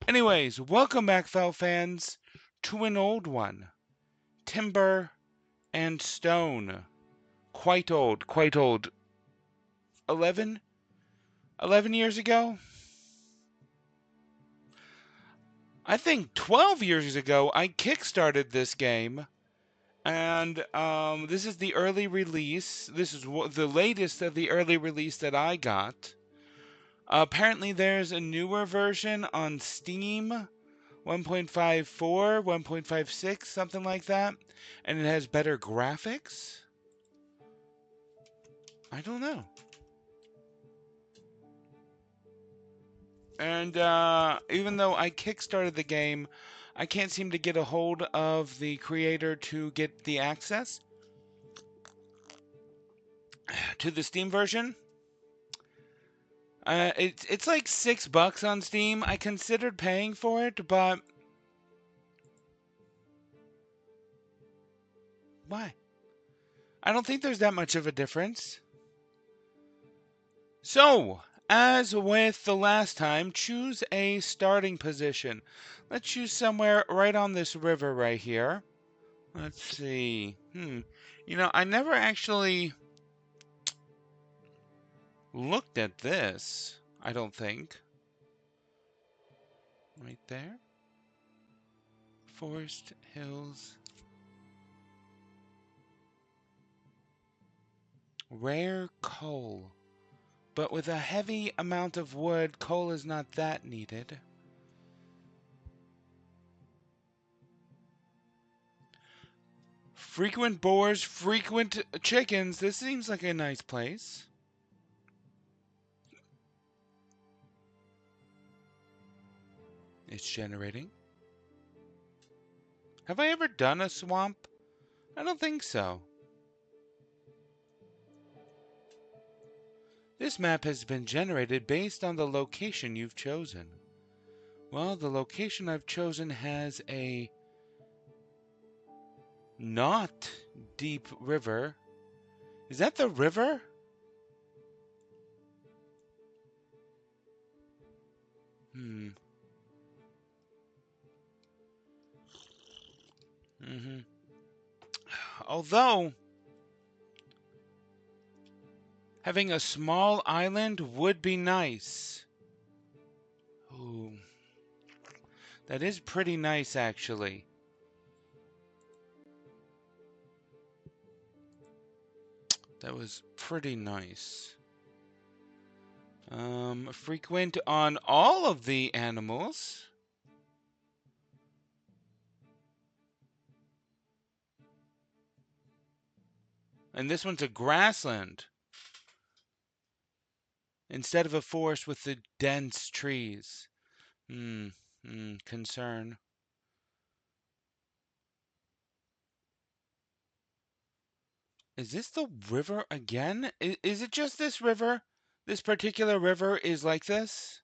Anyways, welcome back, fellow fans, to an old one. Timber and stone. Quite old, quite old. 11? 11 years ago? I think 12 years ago, I kickstarted this game. And this is the early release. This is the latest of the early release that I got. Apparently, there's a newer version on Steam. 1.54, 1.56, something like that. And it has better graphics? I don't know. And even though I kickstarted the game, I can't seem to get a hold of the creator to get the access to the Steam version. It's like $6 on Steam. I considered paying for it, but why? I don't think there's that much of a difference. So, as with the last time, choose a starting position. Let's choose somewhere right on this river right here. Let's see. You know, I never actually looked at this, I don't think. Right there. Forest, hills. Rare coal. But with a heavy amount of wood, coal is not that needed. Frequent boars, frequent chickens. This seems like a nice place. It's generating. Have I ever done a swamp? I don't think so. This map has been generated based on the location you've chosen. Well, the location I've chosen has a not deep river. Is that the river? Hmm. Mm-hmm. Although, having a small island would be nice. Ooh. That is pretty nice, actually. That was pretty nice. Frequent on all of the animals. And this one's a grassland instead of a forest with the dense trees. Concern. Is this the river again? Is it just this river? This particular river is like this?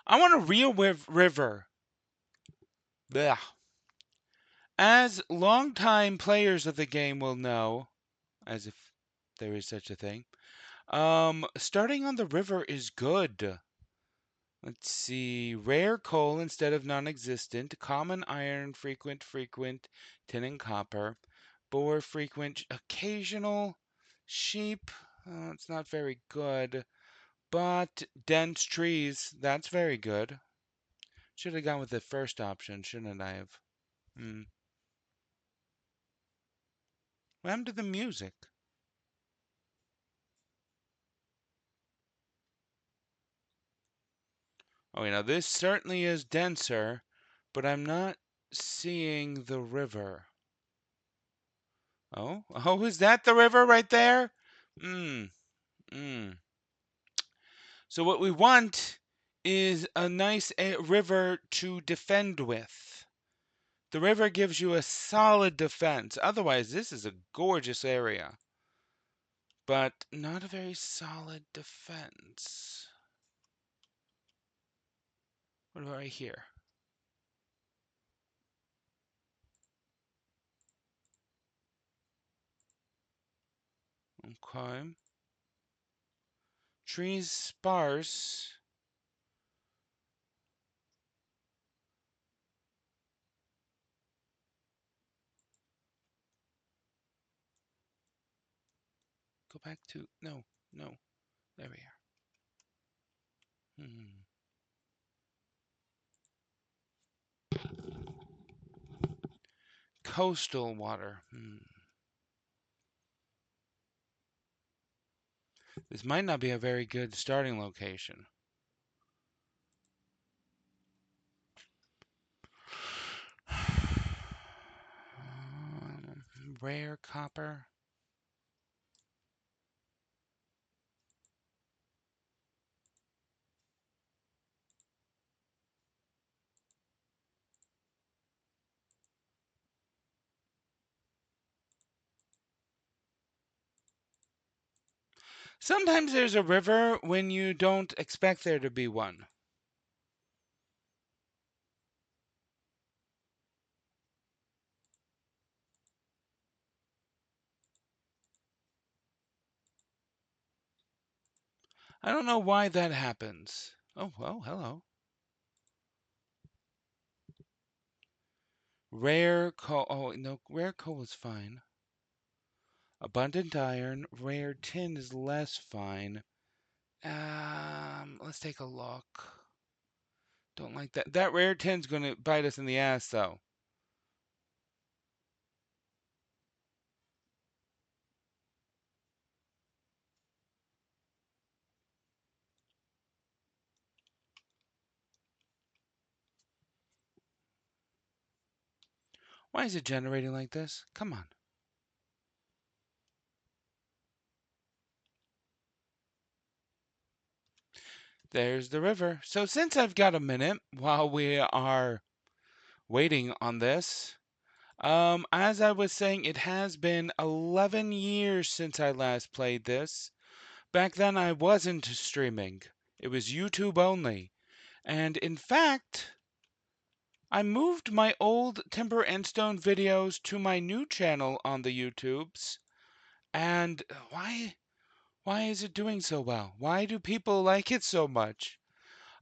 I want a real river. Blech. As longtime players of the game will know, as if there is such a thing, starting on the river is good. Let's see. Rare coal instead of non-existent. Common iron, frequent, tin and copper. Boar, frequent, occasional. Sheep, it's not very good. But dense trees, that's very good. Should have gone with the first option, shouldn't I have? Hmm. What happened to the music? Oh, you know, this certainly is denser, but I'm not seeing the river. Oh, oh, is that the river right there? Hmm. Hmm. So what we want is a nice river to defend with. The river gives you a solid defense. Otherwise, this is a gorgeous area, but not a very solid defense. What about right here? Okay. Trees sparse. go back to... No, no. There we are. Coastal water. This might not be a very good starting location. Rare copper. Sometimes there's a river when you don't expect there to be one. I don't know why that happens. Oh, well, hello. Rare coal. Oh, no, rare coal is fine. Abundant iron. Rare tin is less fine. Let's take a look. Don't like that. That rare tin's going to bite us in the ass, though. Why is it generating like this? Come on. There's the river. So since I've got a minute while we are waiting on this, as I was saying, it has been 11 years since I last played this. Back then I wasn't streaming. It was YouTube only. And in fact, I moved my old Timber and Stone videos to my new channel on the YouTubes. And why is it doing so well? Why do people like it so much?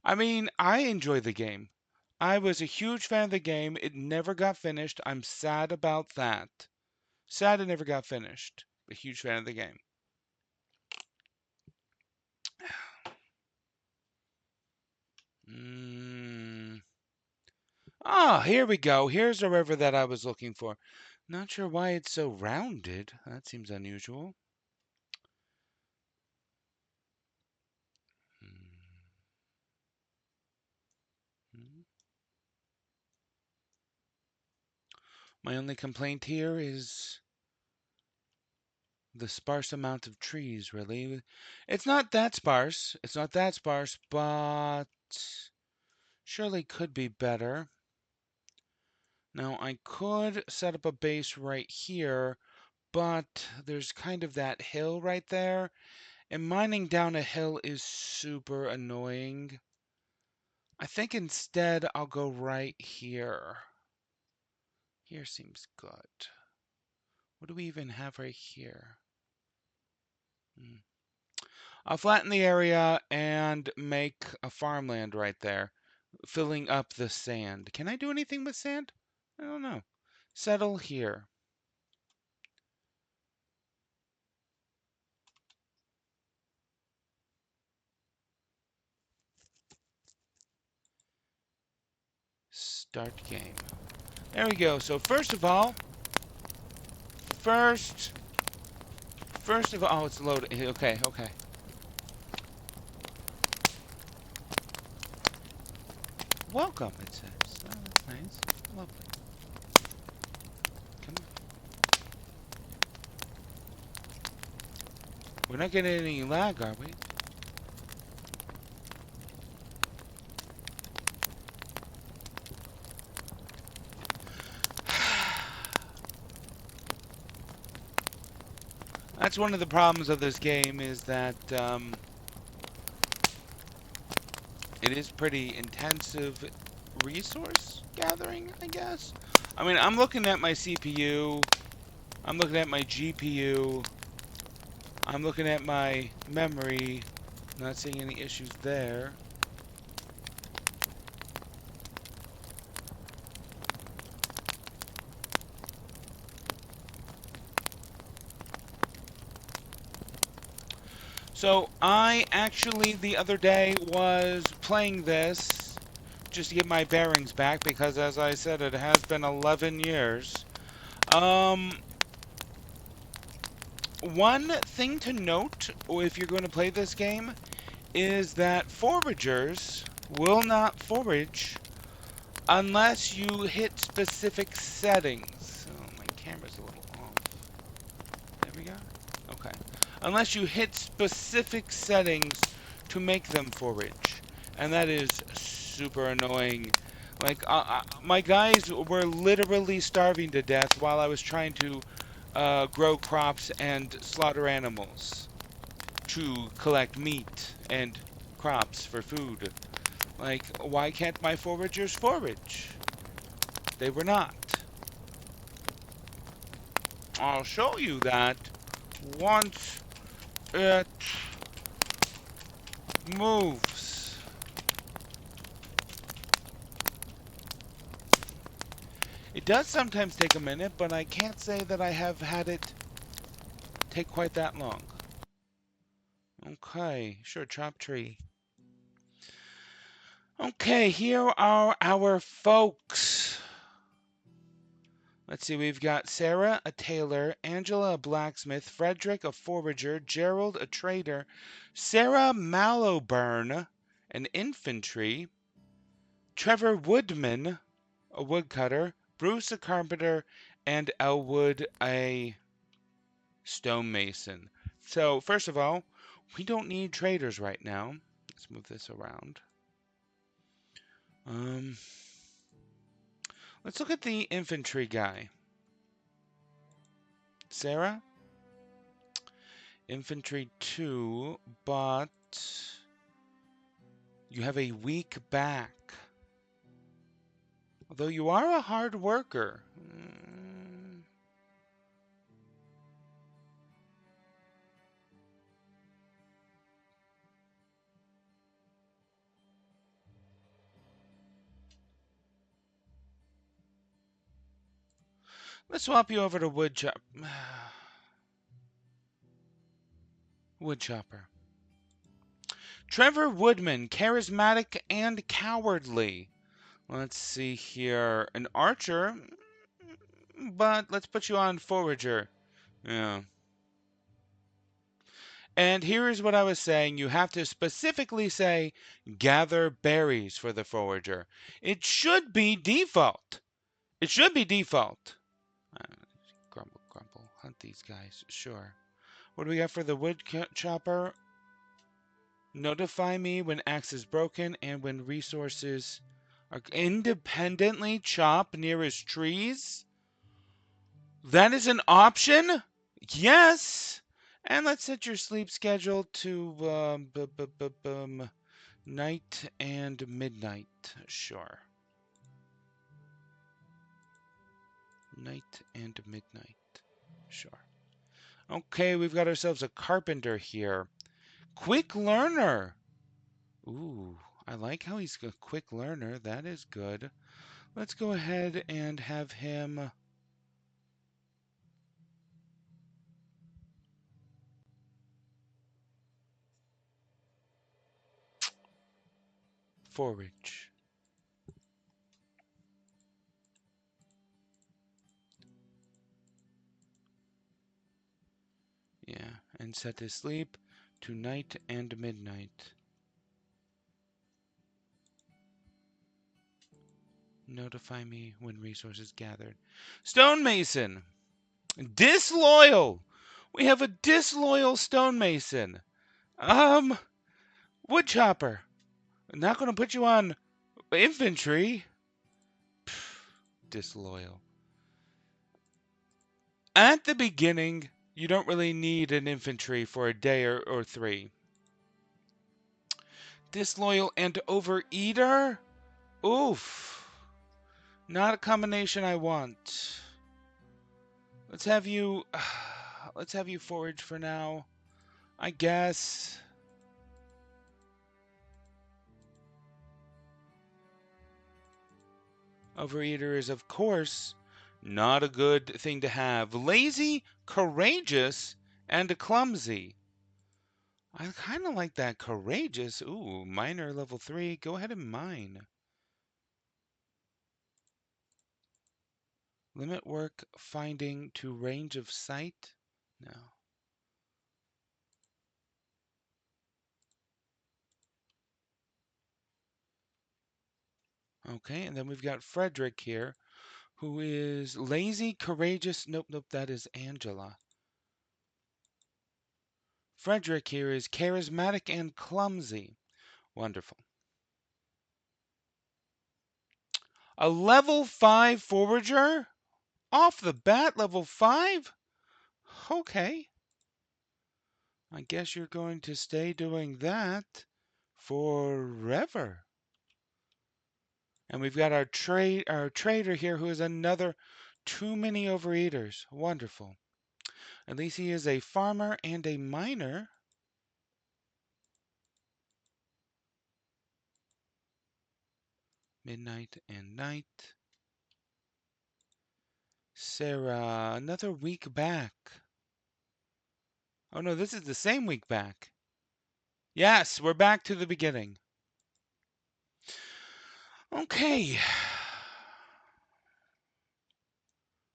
I mean, I enjoy the game. I was a huge fan of the game. It never got finished. I'm sad about that. Sad it never got finished. A huge fan of the game. Ah, here we go. Here's the river that I was looking for. Not sure why it's so rounded. That seems unusual. My only complaint here is the sparse amount of trees, really. It's not that sparse. It's not that sparse, but surely could be better. Now, I could set up a base right here, but there's kind of that hill right there, and mining down a hill is super annoying. I think instead I'll go right here. Here seems good. What do we even have right here? I'll flatten the area and make a farmland right there, filling up the sand. Can I do anything with sand? I don't know. Settle here. Start game. There we go. So first of all, oh, it's loading. Okay, okay. Welcome, it says. Oh, that's nice. Lovely. Come on. We're not getting any lag, are we? That's one of the problems of this game is that it is pretty intensive resource gathering, I guess. I mean, I'm looking at my CPU, I'm looking at my GPU, I'm looking at my memory, not seeing any issues there. So I actually the other day was playing this just to get my bearings back because, as I said, it has been 11 years. One thing to note if you're going to play this game is that foragers will not forage unless you hit specific settings. Oh, my camera's a little off. There we go. Okay. Unless you hit specific settings to make them forage. And that is super annoying. Like, my guys were literally starving to death while I was trying to grow crops and slaughter animals to collect meat and crops for food. Like, why can't my foragers forage? They were not. I'll show you that once it moves. It does sometimes take a minute, but I can't say that I have had it take quite that long. Okay, sure, chop tree. Okay, here are our folks. Let's see, we've got Sarah, a tailor, Angela, a blacksmith, Frederick, a forager, Gerald, a trader, Sarah Mallowburn, an infantry, Trevor Woodman, a woodcutter, Bruce, a carpenter, and Elwood, a stonemason. So, first of all, we don't need traders right now. Let's move this around. Let's look at the infantry guy. Sarah? Infantry 2, but you have a weak back. Although you are a hard worker. Let's swap you over to woodchopper. Trevor Woodman, charismatic and cowardly. Let's see here. An archer, but let's put you on forager. Yeah. And here is what I was saying. You have to specifically say, gather berries for the forager. It should be default. It should be default. Grumble, grumble. Hunt these guys. Sure. What do we got for the wood chopper? Notify me when axe is broken and when resources are independently chop nearest trees. That is an option? Yes. And let's set your sleep schedule to night and midnight. Sure. Night and midnight. Sure. Okay, we've got ourselves a carpenter here. Quick learner. Ooh, I like how he's a quick learner. That is good. Let's go ahead and have him forage. Yeah, and set his sleep to night and midnight. Notify me when resources gathered. Stonemason. Disloyal. We have a disloyal stonemason. Woodchopper. I'm not going to put you on infantry. Disloyal. At the beginning, you don't really need an infantry for a day or three. Disloyal and overeater? Oof. Not a combination I want. Let's have you forage for now, I guess. Overeater is, of course, not a good thing to have. Lazy, courageous, and clumsy. I kind of like that courageous. Ooh, miner level 3. Go ahead and mine. Limit work finding to range of sight? No. Okay, and then we've got Frederick here, who is lazy, courageous. Nope, nope, that is Angela. Frederick here is charismatic and clumsy. Wonderful. A level 5 forager? Off the bat, level 5? Okay. I guess you're going to stay doing that forever. And we've got our trader here who is another too many overeaters. Wonderful. At least he is a farmer and a miner. Midnight and night. Sarah, another week back. Oh no, this is the same week back. Yes, we're back to the beginning. Okay.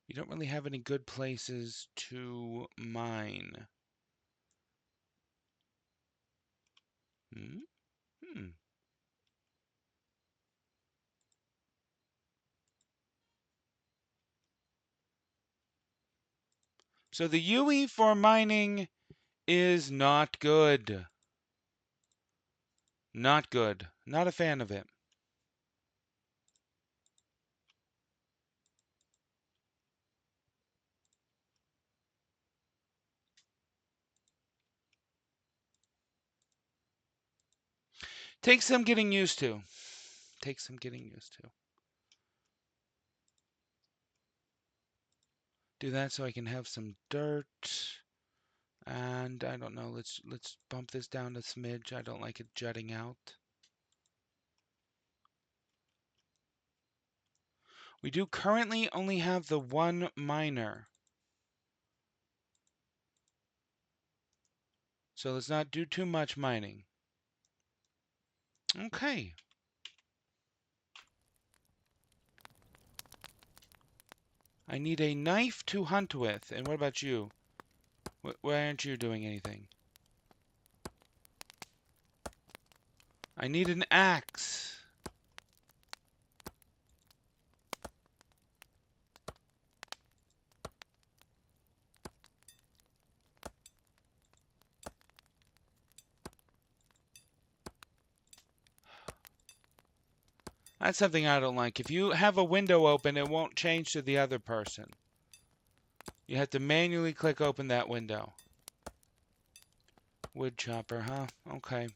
You don't really have any good places to mine. Hmm. So the UE for mining is not good. Not good. Not a fan of it. Takes some getting used to. Takes some getting used to. Do that so I can have some dirt. And I don't know, let's bump this down a smidge. I don't like it jutting out. We do currently only have the one miner. So let's not do too much mining. Okay. I need a knife to hunt with. And what about you? Why aren't you doing anything? I need an axe. That's something I don't like. If you have a window open, it won't change to the other person. You have to manually click open that window. Wood chopper, huh? Okay.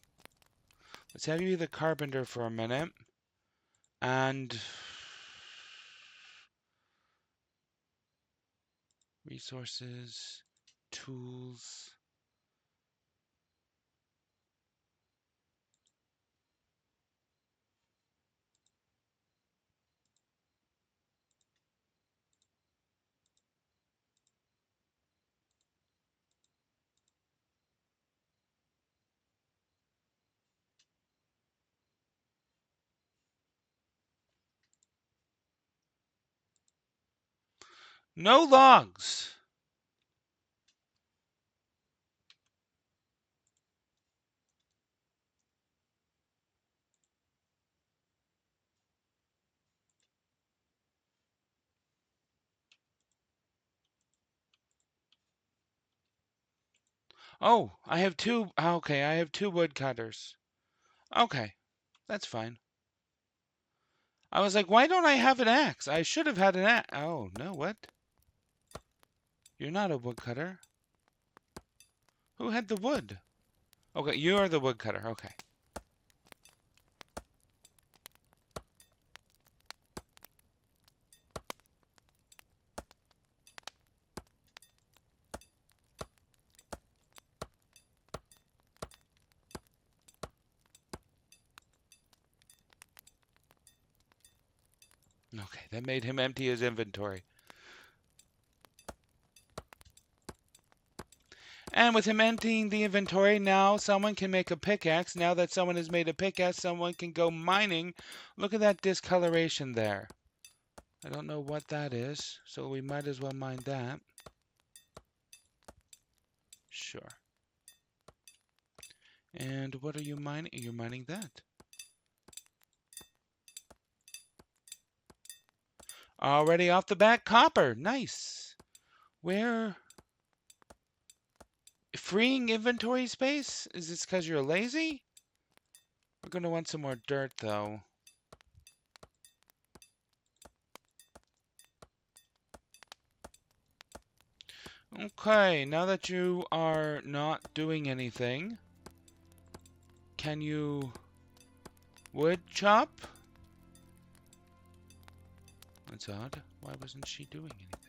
Let's have you be the carpenter for a minute. And resources, tools. No logs. Oh, I have two. Okay, I have two woodcutters. Okay, that's fine. I was like, why don't I have an axe? I should have had an axe. Oh, no, what? You're not a woodcutter. Who had the wood? Okay, you're the woodcutter. Okay. Okay, that made him empty his inventory. And with him emptying the inventory, now someone can make a pickaxe. Now that someone has made a pickaxe, someone can go mining. Look at that discoloration there. I don't know what that is, so we might as well mine that. Sure. And what are you mining? You're mining that. Already off the bat, copper. Nice. Where? Freeing inventory space? Is this because you're lazy? We're going to want some more dirt, though. Okay, now that you are not doing anything, can you wood chop? That's odd. Why wasn't she doing anything?